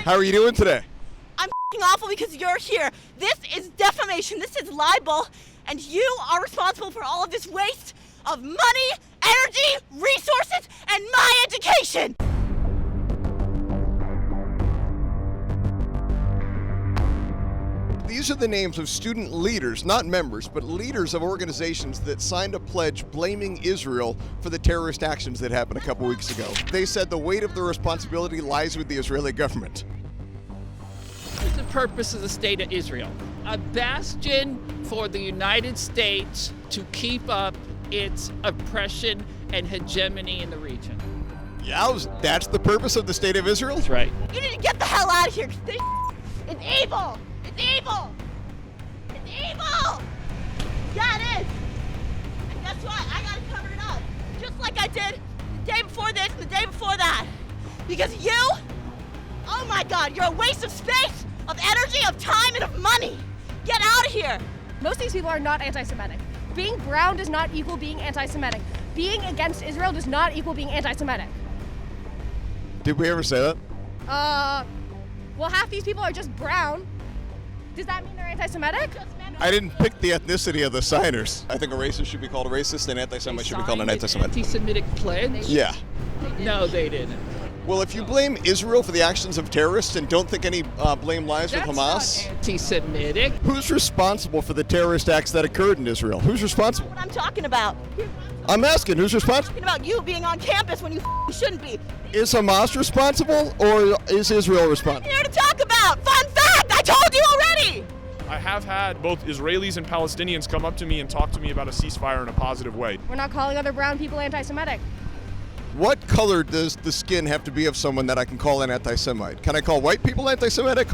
How are you doing today? I'm awful because you're here. This is defamation. This is libel. And you are responsible for all of this waste of money, energy, resources, and my education. These are the names of student leaders, not members, but leaders of organizations that signed a pledge blaming Israel for the terrorist actions that happened a couple weeks ago. They said the weight of the responsibility lies with the Israeli government. What's the purpose of the state of Israel? A bastion for the United States to keep up its oppression and hegemony in the region. Yeah, that's the purpose of the state of Israel? That's right. You need to get the hell out of here. This it's evil. It's evil. It's evil. Yeah, it is. And guess what? I gotta cover it up. Just like I did the day before this and the day before that. Because you, oh my God, you're a waste of space, of energy, of time, and of money. Get out of here. Most of these people are not anti-Semitic. Being brown does not equal being anti-Semitic. Being against Israel does not equal being anti-Semitic. Did we ever say that? Well, half these people are just brown. Does that mean they're anti-Semitic? I didn't pick the ethnicity of the signers. I think a racist should be called a racist, and anti-Semite should be called an anti-Semite. Anti-Semitic pledge? Yeah. No, they didn't. Well, if you blame Israel for the actions of terrorists and don't think any blame lies with Hamas, That's not anti-Semitic. who's responsible for the terrorist acts that occurred in Israel? Who's responsible? What I'm talking about. I'm asking, who's I'm responsible? talking about you being on campus when you shouldn't be. Is Hamas responsible or is Israel responsible? Here to talk about. Fun fact, I told you already. I have had both Israelis and Palestinians come up to me and talk to me about a ceasefire in a positive way. We're not calling other brown people anti-Semitic. What color does the skin have to be of someone that I can call an anti-Semite? Can I call white people anti-Semitic,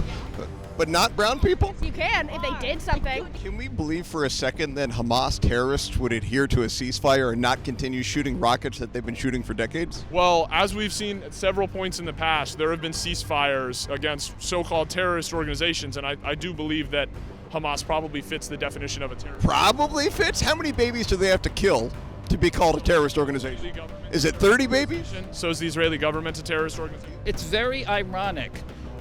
but not brown people? You can if they did something. Can we believe for a second that Hamas terrorists would adhere to a ceasefire and not continue shooting rockets that they've been shooting for decades? Well, as we've seen at several points in the past, there have been ceasefires against so-called terrorist organizations, and I do believe that Hamas probably fits the definition of a terrorist. Probably fits? How many babies do they have to kill to be called a terrorist organization? Is it 30 babies? So is the Israeli government a terrorist organization? It's very ironic.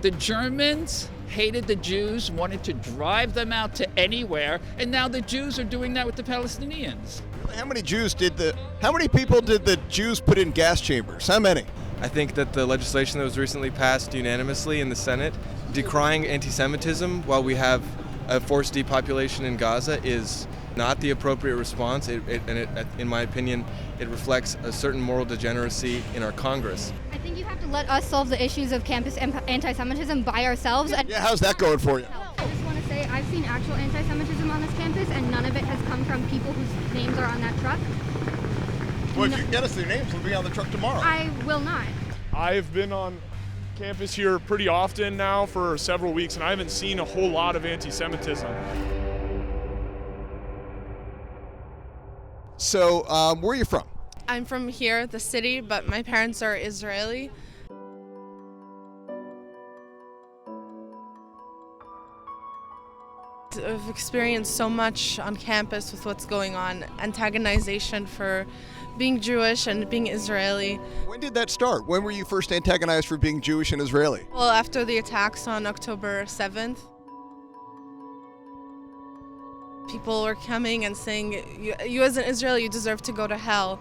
The Germans hated the Jews, wanted to drive them out to anywhere, and now the Jews are doing that with the Palestinians. How many people did the Jews put in gas chambers? How many? I think that the legislation that was recently passed unanimously in the Senate decrying anti-Semitism while we have a forced depopulation in Gaza is not the appropriate response. In my opinion, it reflects a certain moral degeneracy in our Congress. I think you have to let us solve the issues of campus anti-Semitism by ourselves. Yeah, how's that going for you? I just want to say I've seen actual anti-Semitism on this campus, and none of it has come from people whose names are on that truck. Well, if you get us their names, we'll be on the truck tomorrow. I will not. I've been on campus here pretty often now for several weeks, and I haven't seen a whole lot of anti-Semitism. So, where are you from? I'm from here, the city, but my parents are Israeli. I've experienced so much on campus with what's going on, antagonization for being Jewish and being Israeli. When did that start? When were you first antagonized for being Jewish and Israeli? Well, after the attacks on October 7th, people were coming and saying, you as an Israeli, you deserve to go to hell.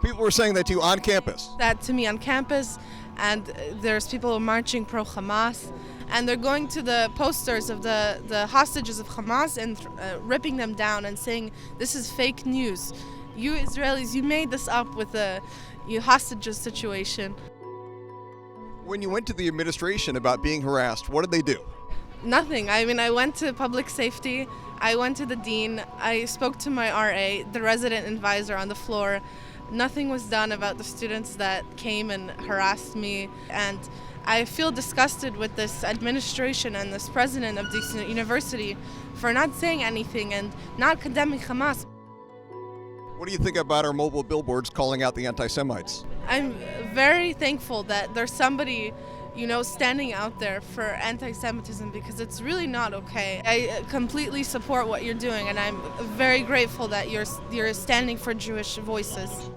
People were saying that to you on campus? That to me on campus, and there's people marching pro-Hamas, and they're going to the posters of the hostages of Hamas and ripping them down and saying, this is fake news. You Israelis, you made this up with the hostages situation. When you went to the administration about being harassed, what did they do? Nothing. I mean, I went to public safety, I went to the dean, I spoke to my RA, the resident advisor on the floor. Nothing was done about the students that came and harassed me, and I feel disgusted with this administration and this president of this university for not saying anything and not condemning Hamas. What do you think about our mobile billboards calling out the anti-Semites? I'm very thankful that there's somebody, standing out there for anti-Semitism, because it's really not okay. I completely support what you're doing, and I'm very grateful that you're standing for Jewish voices.